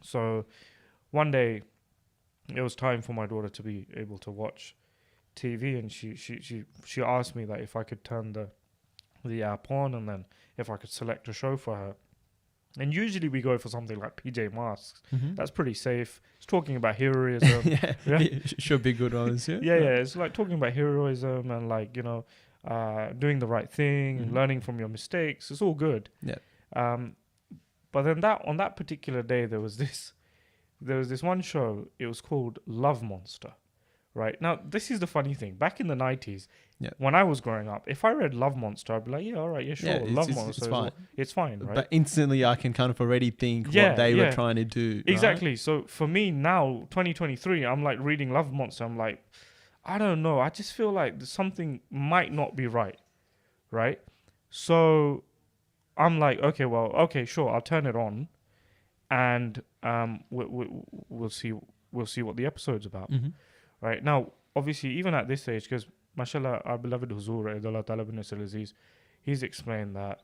So one day it was time for my daughter to be able to watch TV, and she asked me that if I could turn the app on, and then if I could select a show for her. And usually we go for something like PJ Masks. Mm-hmm. That's pretty safe. It's talking about heroism. yeah, Yeah. It should be good ones. Yeah, Yeah. It's like talking about heroism and like, doing the right thing, learning from your mistakes. It's all good. Yeah. But then on that particular day, there was this one show. It was called Love Monster. Right. Now, this is the funny thing. Back in the 90s, when I was growing up, if I read Love Monster, I'd be like, yeah, all right, yeah, sure. Love Monster. It's fine. It's fine, right? But instantly I can kind of already think what they were trying to do. Right? Exactly. So for me now, 2023, I'm like reading Love Monster. I'm like, I don't know. I just feel like something might not be right. Right. So I'm like, okay, sure. I'll turn it on, and we'll see what the episode's about. Mm-hmm. Right. Now, obviously, even at this age, because mashallah, our beloved Huzur, Allah Ta'ala bin Nasir Aziz, he's explained that,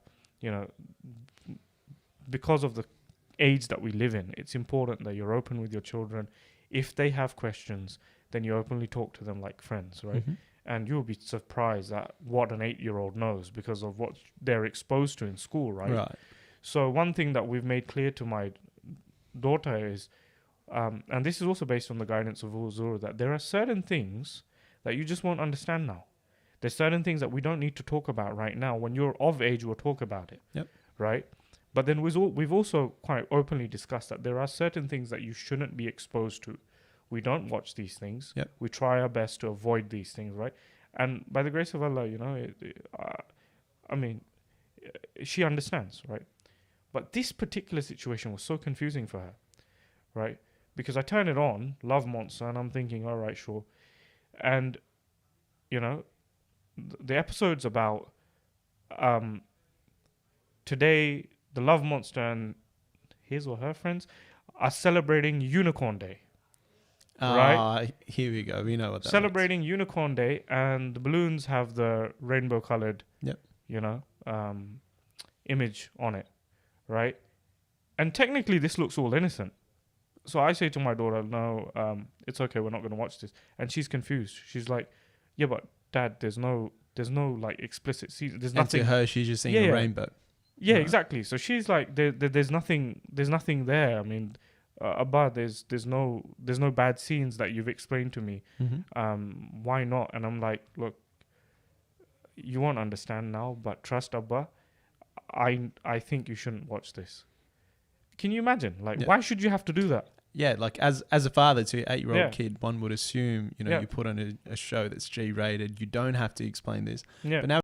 because of the age that we live in, it's important that you're open with your children. If they have questions, then you openly talk to them like friends, right? Mm-hmm. And you'll be surprised at what an 8-year-old knows because of what they're exposed to in school, right? Right. So one thing that we've made clear to my daughter is, and this is also based on the guidance of Huzur, that there are certain things that you just won't understand now. There's certain things that we don't need to talk about right now. When you're of age, we'll talk about it. Yep. Right? But then we've also quite openly discussed that there are certain things that you shouldn't be exposed to. We don't watch these things. Yep. We try our best to avoid these things, right? And by the grace of Allah, she understands, right? But this particular situation was so confusing for her, right? Because I turn it on, Love Monster, and I'm thinking, all right, sure. And, the episode's about today, the Love Monster and his or her friends are celebrating Unicorn Day. Right? Here we go. We know what that Celebrating Unicorn Day, and the balloons have the rainbow-colored, image on it, right? And technically, this looks all innocent. So I say to my daughter, no, it's okay, we're not going to watch this. And she's confused. She's like, yeah, but Dad, there's no like explicit scene. There's nothing. And to her, she's just seeing a rainbow. Yeah, right? Exactly. So she's like, there's nothing there. I mean, Abba, there's no bad scenes that you've explained to me. Mm-hmm. Why not? And I'm like, look, you won't understand now, but trust Abba. I think you shouldn't watch this. Can you imagine? Like, why should you have to do that? Yeah, like as a father to an 8-year-old kid, one would assume, you put on a show that's G-rated. You don't have to explain this. Yeah. But now